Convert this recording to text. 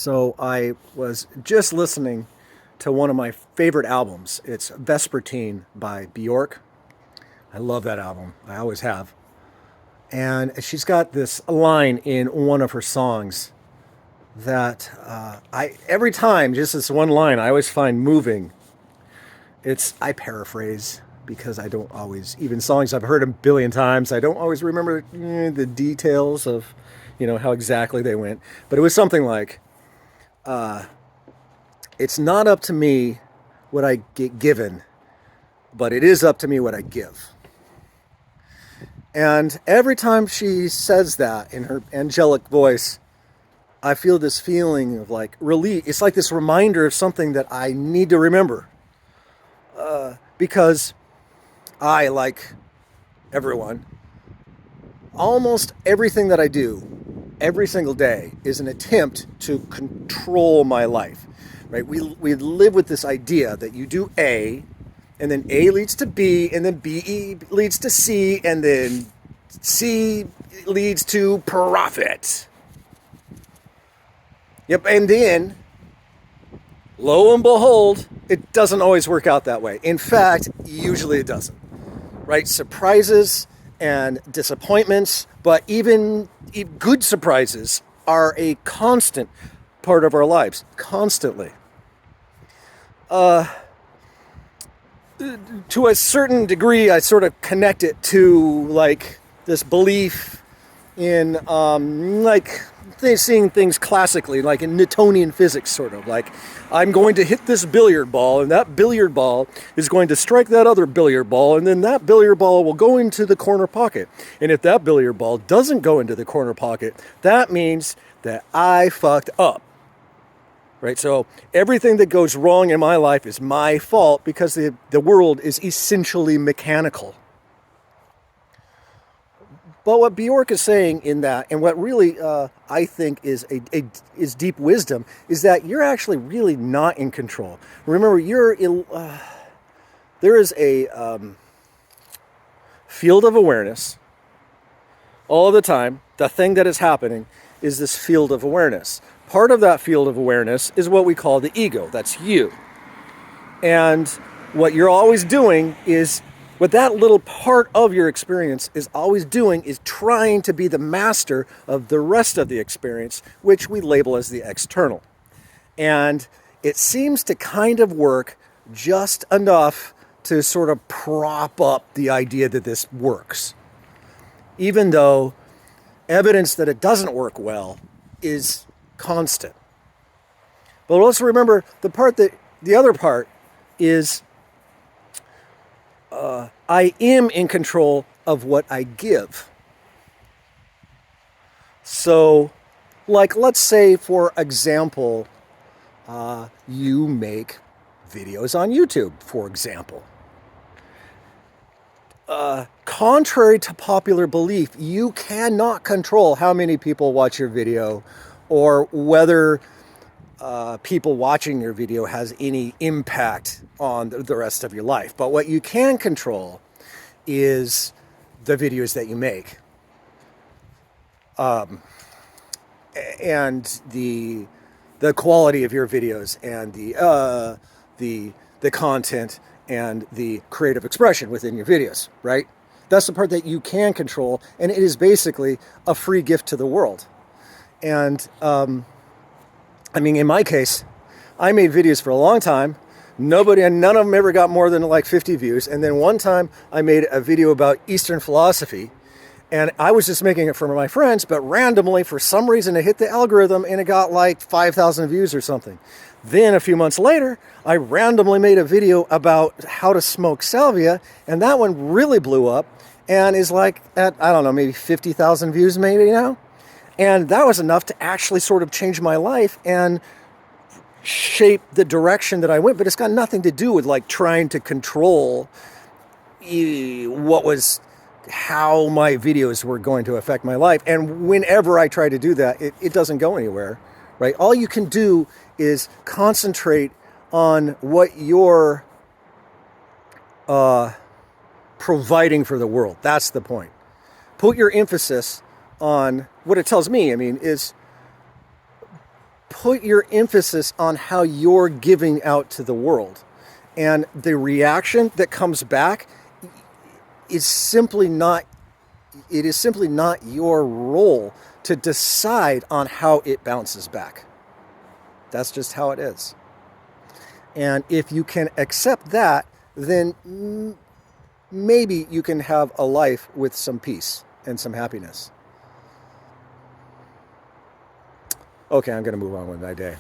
So I was just listening to one of my favorite albums. It's Vespertine by Bjork. I love that album. I always have. And she's got this line in one of her songs that I every time, just this one line, I always find moving. I paraphrase because I don't always, even songs I've heard a billion times, I don't always remember the details of, how exactly they went. But it was something like, it's not up to me what I get given, but it is up to me what I give. And every time she says that in her angelic voice, I feel this feeling of like relief. It's like this reminder of something that I need to remember. Because I, like everyone, almost everything that I do every single day is an attempt to control my life, right? We live with this idea that you do A, and then A leads to B, and then B leads to C, and then C leads to profit. Yep, and then, lo and behold, it doesn't always work out that way. In fact, usually it doesn't, right? Surprises and disappointments, but even good surprises are a constant part of our lives, constantly. To a certain degree, I sort of connect it to like this belief in seeing things classically, like in Newtonian physics, sort of like I'm going to hit this billiard ball, and that billiard ball is going to strike that other billiard ball, and then that billiard ball will go into the corner pocket. And if that billiard ball doesn't go into the corner pocket, that means that I fucked up. Right? So everything that goes wrong in my life is my fault because the world is essentially mechanical. But what Bjork is saying in that, and what really I think is is deep wisdom, is that you're actually really not in control. Remember, there is a field of awareness all of the time. The thing that is happening is this field of awareness. Part of that field of awareness is what we call the ego. That's you. And what you're always doing is, what that little part of your experience is always doing is trying to be the master of the rest of the experience, which we label as the external. And it seems to kind of work just enough to sort of prop up the idea that this works. Even though evidence that it doesn't work well is constant. But let's remember the other part is I am in control of what I give. So, like, let's say, for example, you make videos on YouTube, for example. Contrary to popular belief, you cannot control how many people watch your video or whether people watching your video has any impact on the rest of your life. But what you can control is the videos that you make. And the quality of your videos and the content and the creative expression within your videos, right? That's the part that you can control, and it is basically a free gift to the world. And in my case, I made videos for a long time. None of them ever got more than like 50 views. And then one time I made a video about Eastern philosophy, and I was just making it for my friends, but randomly, for some reason, it hit the algorithm and it got like 5,000 views or something. Then a few months later, I randomly made a video about how to smoke salvia, and that one really blew up and is like at, I don't know, maybe 50,000 views maybe now. And that was enough to actually sort of change my life and shape the direction that I went. But it's got nothing to do with like trying to control how my videos were going to affect my life. And whenever I try to do that, it doesn't go anywhere, right? All you can do is concentrate on what you're providing for the world. That's the point. Put your emphasis on what it tells me, is put your emphasis on how you're giving out to the world. And the reaction that comes back is simply not, it is simply not your role to decide on how it bounces back. That's just how it is. And if you can accept that, then maybe you can have a life with some peace and some happiness. Okay, I'm going to move on with my day.